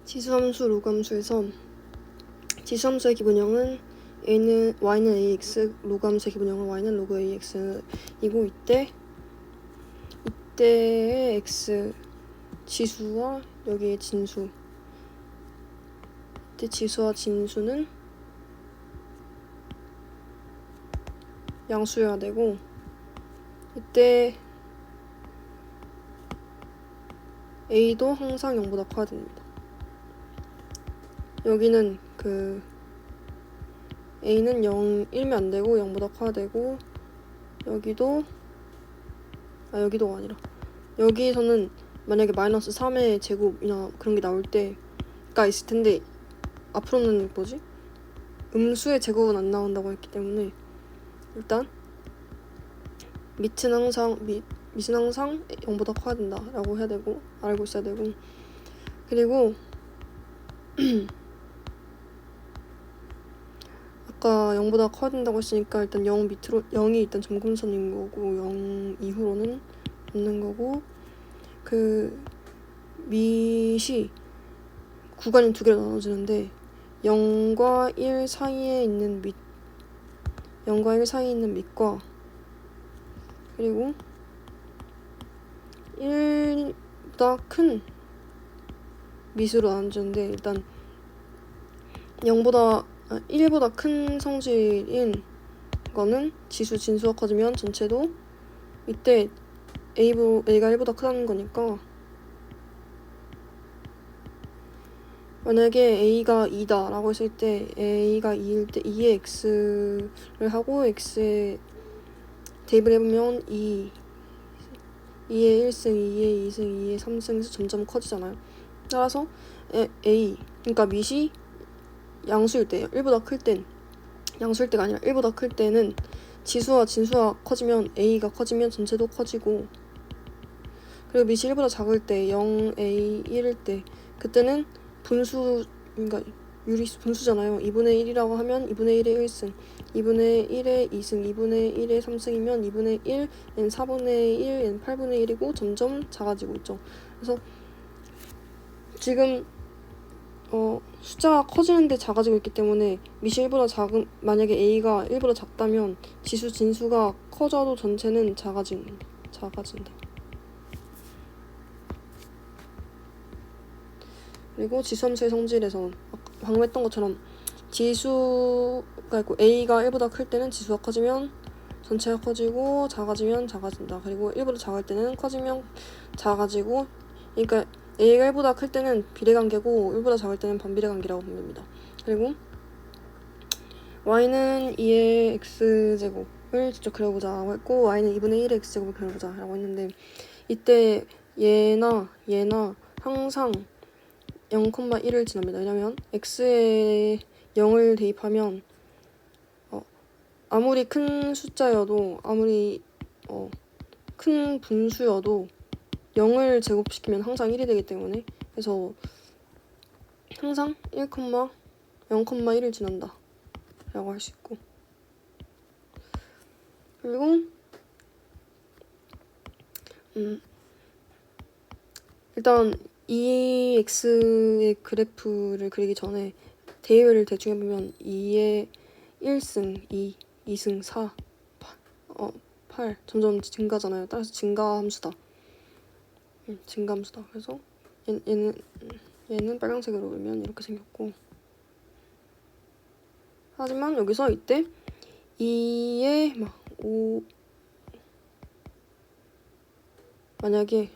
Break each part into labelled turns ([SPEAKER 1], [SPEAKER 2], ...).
[SPEAKER 1] 지수함수, 로그함수에서 지수함수의 기본형은 y는 ax, 로그함수의 기본형은 y는 로그 ax이고 이때의 x 지수와 여기에 진수, 이때 지수와 진수는 양수여야 되고, 이때 a도 항상 0보다 커야 됩니다. 여기는 a는 0이면 안 되고 0보다 커야 되고, 여기도 아니라 여기서는 만약에 마이너스 3의 제곱이나 그런 게 나올 때가 있을 텐데, 앞으로는 음수의 제곱은 안 나온다고 했기 때문에 일단 밑은 항상 0보다 커야 된다 라고 해야 되고, 알고 있어야 되고, 그리고 아까 0보다 커야 된다고 했으니까 일단 0 밑으로 0이 일단 점근선인 거고 0 이후로는 없는 거고, 밑이 구간이 두 개로 나눠지는데 0과 1 사이에 있는 밑과 그리고 1보다 큰 밑으로 나눠지는데, 일단 1보다 큰 성질인 거는 지수 진수가 커지면 전체도, 이때 a가 1보다 크다는 거니까 만약에 a가 2다 라고 했을 때 a가 2일 때 2의 x를 하고 x에 대입을 해보면 2의 1승, 2의 2승, 2의 3승에서 점점 커지잖아요. 따라서 그러니까 밑이 양수일 때예요. 1보다 클 땐, 양수일 때가 아니라 1보다 클 때는 지수와 진수가 커지면 a가 커지면 전체도 커지고, 그리고 밑이 1보다 작을 때 0a 1일 때 그때는 그러니까 분수잖아요. 2분의 1이라고 하면 2분의 1의 1승, 2분의 1의 2승, 2분의 1의 3승이면 2분의 1, n 4분의 1, n 8분의 1이고 점점 작아지고 있죠. 그래서 지금 숫자가 커지는데 작아지고 있기 때문에 밑이 1보다 만약에 a가 1보다 작다면 지수 진수가 커져도 전체는 작아진다. 그리고 지수함수의 성질에서 방금 했던 것처럼 지수가 있고 a가 1보다 클 때는 지수가 커지면 전체가 커지고 작아지면 작아진다. 그리고 1보다 작을 때는 커지면 작아지고, 그러니까 a가 1보다 클 때는 비례관계고 1보다 작을 때는 반비례관계라고 보면 됩니다. 그리고 y는 2의 x제곱을 직접 그려보자라고 했고, y는 2분의 1의 x제곱을 그려보자라고 했는데, 이때 얘나 항상 0,1을 지납니다. 왜냐면 x에 0을 대입하면 아무리 큰 숫자여도, 아무리 큰 분수여도 0을 제곱시키면 항상 1이 되기 때문에, 그래서 항상 0,1을 지난다 라고 할 수 있고, 그리고 일단 이 x의 그래프를 그리기 전에 대입을 대충 해보면 2의 1승, 2, 2승, 4, 8 점점 증가잖아요. 따라서 증가함수다. 증가함수다. 그래서 얘는 빨간색으로 그리면 이렇게 생겼고, 하지만 여기서 이때 2의 5, 만약에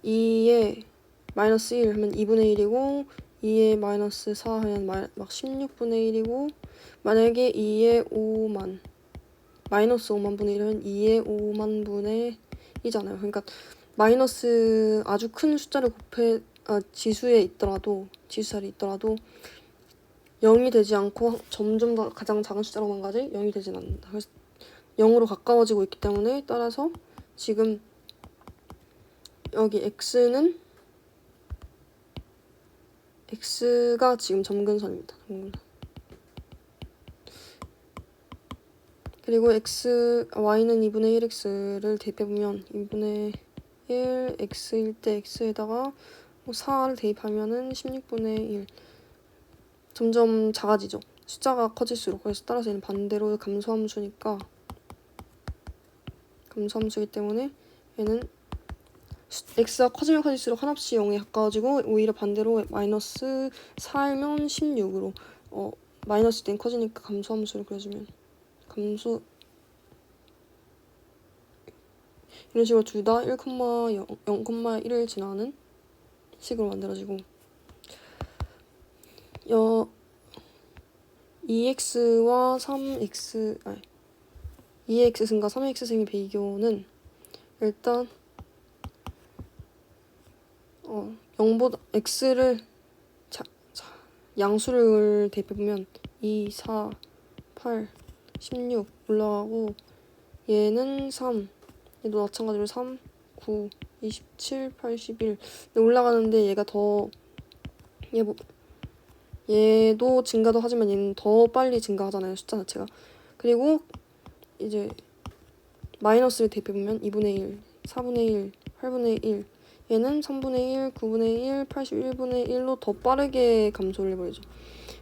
[SPEAKER 1] 2의 마이너스 1 하면 2분의 1이고 2의 마이너스 4 하면 16분의 1이고, 만약에 2의 5만 마이너스 5만 분의 1은 2의 5만 분의 1이잖아요. 그러니까 마이너스 아주 큰 숫자를 지수자리 있더라도 0이 되지 않고 점점 더 가장 작은 숫자로만 가지 0이 되진 않는다. 그래서 0으로 가까워지고 있기 때문에, 따라서 지금 여기 x가 지금 점근선입니다. 그리고 y는 2분의 1x를 대입해보면 2분의 1 x일 때 x에다가 4를 대입하면은 16분의 1. 점점 작아지죠. 숫자가 커질수록. 그래서 따라서 얘는 반대로 감소함수니까 감소함수이기 때문에 얘는 x가 커지면 커질수록 한없이 0에 가까워지고 오히려 반대로 마이너스 4이면 16으로 마이너스 땐 커지니까 감소함수를 그려주면 감소 이런 식으로 둘 다 1,0,1을 지나는 식으로 만들어지고 2x와 3x 2x승과 3x승의 비교는 일단 0보다 x를 양수를 대입해보면 2, 4, 8, 16 올라가고 얘는 3 얘도 마찬가지로 3, 9, 27, 81 올라가는데 얘가 더 얘도 증가도 하지만 얘는 더 빨리 증가하잖아요. 숫자 자체가. 그리고 이제 마이너스를 대입해보면 2분의 1, 4분의 1, 8분의 1 얘는 3분의 1, 9분의 1, 81분의 1로 더 빠르게 감소를 해버리죠.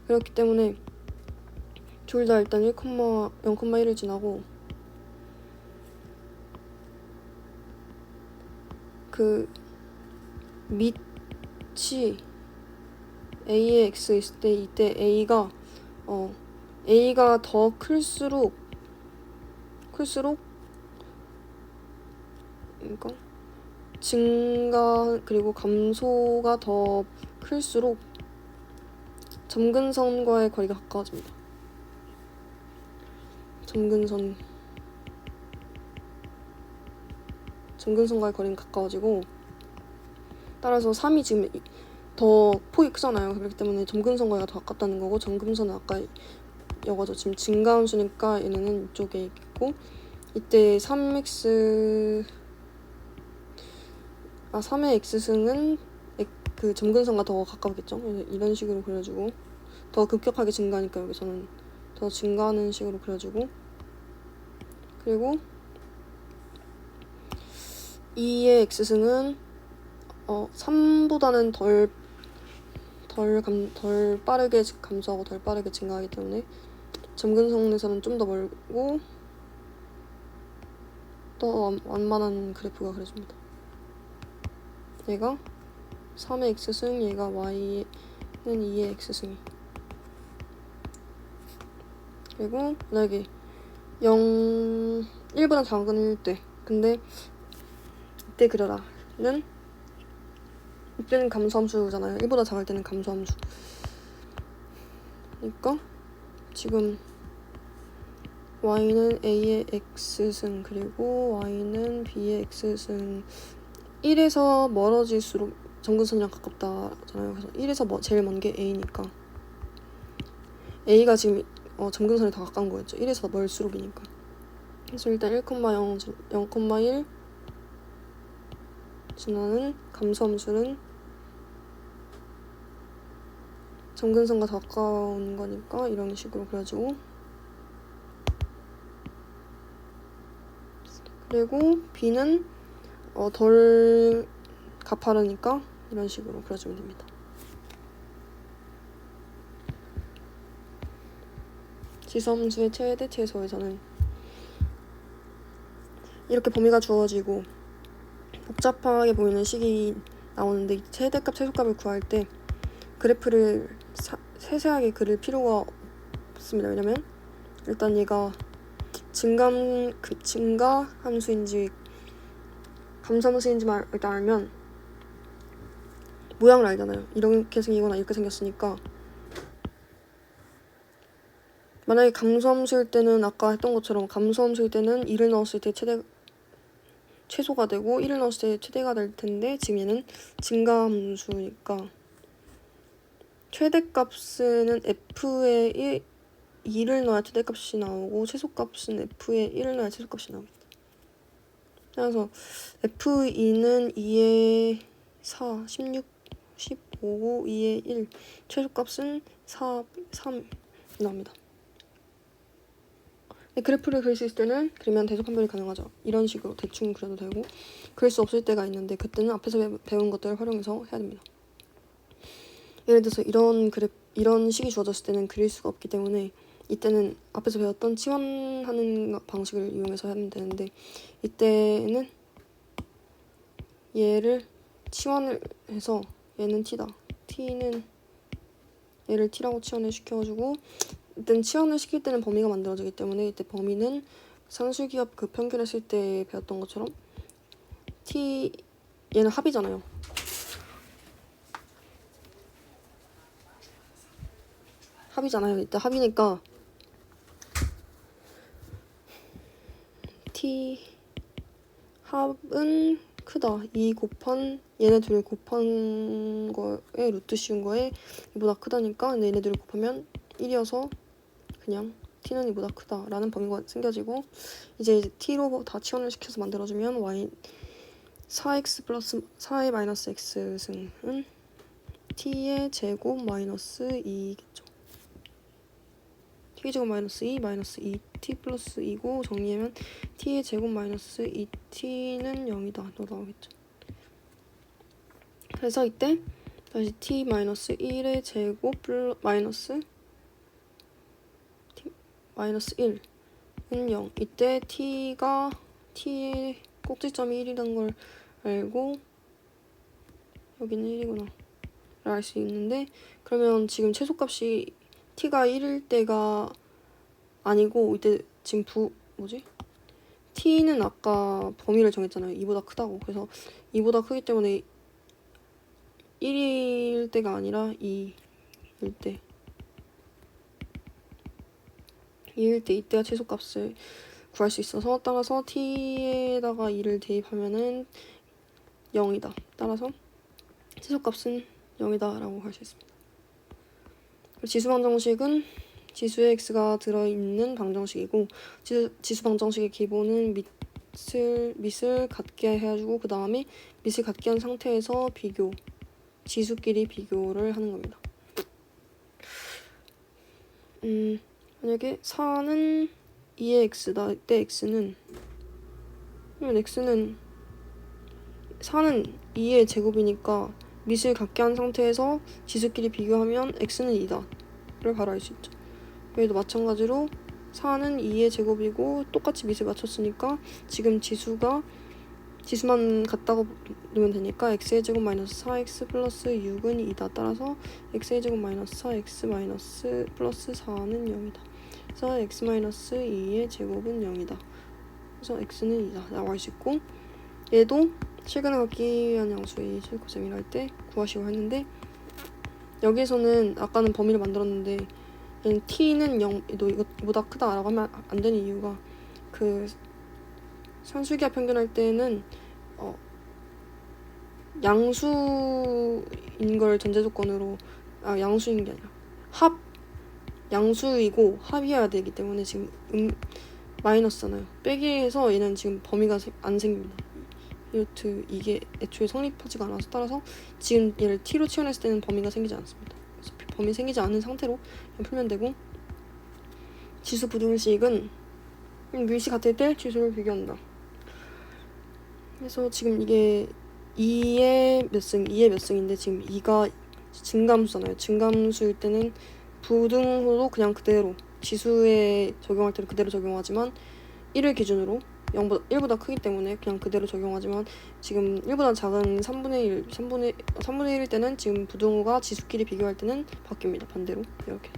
[SPEAKER 1] 그렇기 때문에 둘 다 일단 0,1을 지나고 그 밑이 a의 x 있을 때 이때 a가 더 클수록 그러니까 증가 그리고 감소가 더 클수록 점근선과의 거리가 가까워집니다. 점근선과의 거리는 가까워지고 따라서 3이 지금 더 폭이 크잖아요. 그렇기 때문에 점근선과가 더 가깝다는 거고 점근선은 아까 여가지고 지금 증가함수니까 얘네는 이쪽에 있고 이때 3의 x승은 그 점근선과 더 가깝겠죠. 이런 식으로 그려주고 더 급격하게 증가하니까 여기서는 더 증가하는 식으로 그려주고 그리고 2의 x승은 3보다는 덜 빠르게 감소하고 덜 빠르게 증가하기 때문에 점근선에서는 좀 더 멀고 더 완만한 그래프가 그려집니다. 얘가 3의 x승, 얘가 y는 2의 x승이. 그리고 만약에 1보다 작은 때 근데 이때 그려라는 이때는 감소함수잖아요. 1보다 작을 때는 감소함수. 그러니까 지금 y는 a의 x승 그리고 y는 b의 x승 1에서 멀어질수록 점근선이랑 가깝다잖아요. 그래서 1에서 제일 먼 게 a니까 a가 지금 점근선이 더 가까운 거였죠. 1에서 더 멀수록이니까. 그래서 일단 1,0, 0,1 지나는 감소함수는 점근선과 더 가까운 거니까 이런 식으로 그려주고 그리고 b는 덜 가파르니까 이런 식으로 그려주면 됩니다. 지수함수의 최대 최소에서는 이렇게 범위가 주어지고 복잡하게 보이는 식이 나오는데 최대값 최소값을 구할 때 그래프를 세세하게 그릴 필요가 없습니다. 왜냐면 일단 얘가 증가 함수인지 감소함수인지 일단 알면 모양을 알잖아요. 이렇게 생기거나 이렇게 생겼으니까 만약에 감소함수일 때는 아까 했던 것처럼 감소함수일 때는 1을 넣었을 때 최소가 되고 1을 넣었을 때 최대가 될 텐데 지금 얘는 증가함수니까 최대값은 f에 2를 넣어야 최대값이 나오고 최소값은 f에 1을 넣어야 최소값이 나옵니다. 그래서 f2는 2의 4, 16, 15, 2의 1 최소값은 4, 3 나옵니다. 그래프를 그릴 수 있을 때는 그리면 대속 판별이 가능하죠. 이런 식으로 대충 그려도 되고 그릴 수 없을 때가 있는데 그때는 앞에서 배운 것들을 활용해서 해야 됩니다. 예를 들어서 이런 식이 주어졌을 때는 그릴 수가 없기 때문에 이때는 앞에서 배웠던 치환하는 방식을 이용해서 하면 되는데, 이때는 얘를 치환을 해서 얘는 t다. t는 얘를 t라고 치환을 시켜주고, 이때는 치환을 시킬 때는 범위가 만들어지기 때문에 이때 범위는 산술기압 그 평균했을 때 배웠던 것처럼 얘는 합이잖아요. 합이잖아요. 이때 합이니까 t 합은 크다. 얘네 둘 곱한 거에 루트 씌운 거에 이보다 크다니까 얘네 둘 곱하면 1이어서 그냥 t는 이보다 크다 라는 범위가 생겨지고, 이제 t로 다 치환을 시켜서 만들어주면 4x 플러스 4의 마이너스 x 승은 t의 제곱 마이너스 2겠죠. t 제곱 마이너스 2 마이너스 2t 플러스 2고, 정리하면 t의 제곱 마이너스 2t는 0이다 또 나오겠죠. 그래서 이때 다시 t 마이너스 1의 제곱 마이너스 t 마이너스 1은 0. 이때 t의 꼭지점이 1이라는 걸 알고, 여기는 1이구나 알 수 있는데, 그러면 지금 최소값이 t가 1일 때가 아니고, 이때 지금 t는 아까 범위를 정했잖아요. 2보다 크다고. 그래서 2보다 크기 때문에 1일 때가 아니라 2일 때. 2일 때 이때가 최소값을 구할 수 있어서, 따라서 t에다가 2를 대입하면은 0이다. 따라서 최소값은 0이다 라고 할 수 있습니다. 지수 방정식은 지수의 x가 들어있는 방정식이고, 지수 방정식의 기본은 밑을 같게 해주고, 그 다음에 밑을 같게 한 상태에서 지수끼리 비교를 하는 겁니다. 만약에 4는 2의 x다. 이때 x는 4는 2의 제곱이니까 밑을 같게 한 상태에서 지수끼리 비교하면 x는 2다를 바로 알 수 있죠. 여기도 마찬가지로 4는 2의 제곱이고 똑같이 밑을 맞췄으니까 지금 지수만 같다고 놓으면 되니까 x의 제곱 마이너스 4x 플러스 6은 2다. 따라서 x의 제곱 마이너스 4x 마이너스 플러스 4는 0이다. 그래서 x 마이너스 2의 제곱은 0이다. 그래서 x는 2다 라고 할 수 있고, 얘도 실근을 갖기 위한 양수의 실코셈이라 할 때 구하시고 했는데, 여기에서는 아까는 범위를 만들었는데 얘는 t는 0, 이거보다 크다 라고 하면 안 되는 이유가, 그 산술기압 평균할 때는 양수인 걸 전제 조건으로, 양수인 게 아니라 양수이고 합이어야 되기 때문에 지금 마이너스잖아요. 빼기해서 얘는 지금 범위가 안 생깁니다. 루트 이게 애초에 성립하지가 않아서, 따라서 지금 얘를 t로 치환했을 때는 범위가 생기지 않습니다. 그래서 범위 생기지 않은 상태로 그냥 풀면 되고, 지수 부등식은 밀시 같을 때 지수를 비교한다. 그래서 지금 이게 2의 몇 승인데 지금 2가 증감수잖아요. 증감수일 때는 부등호도 그냥 그대로 지수에 적용할 때는 그대로 적용하지만 1을 기준으로 1보다 크기 때문에 그냥 그대로 적용하지만, 지금 1보다 작은 3분의 1일 때는 지금 부등호가 지수끼리 비교할 때는 바뀝니다. 반대로 이렇게.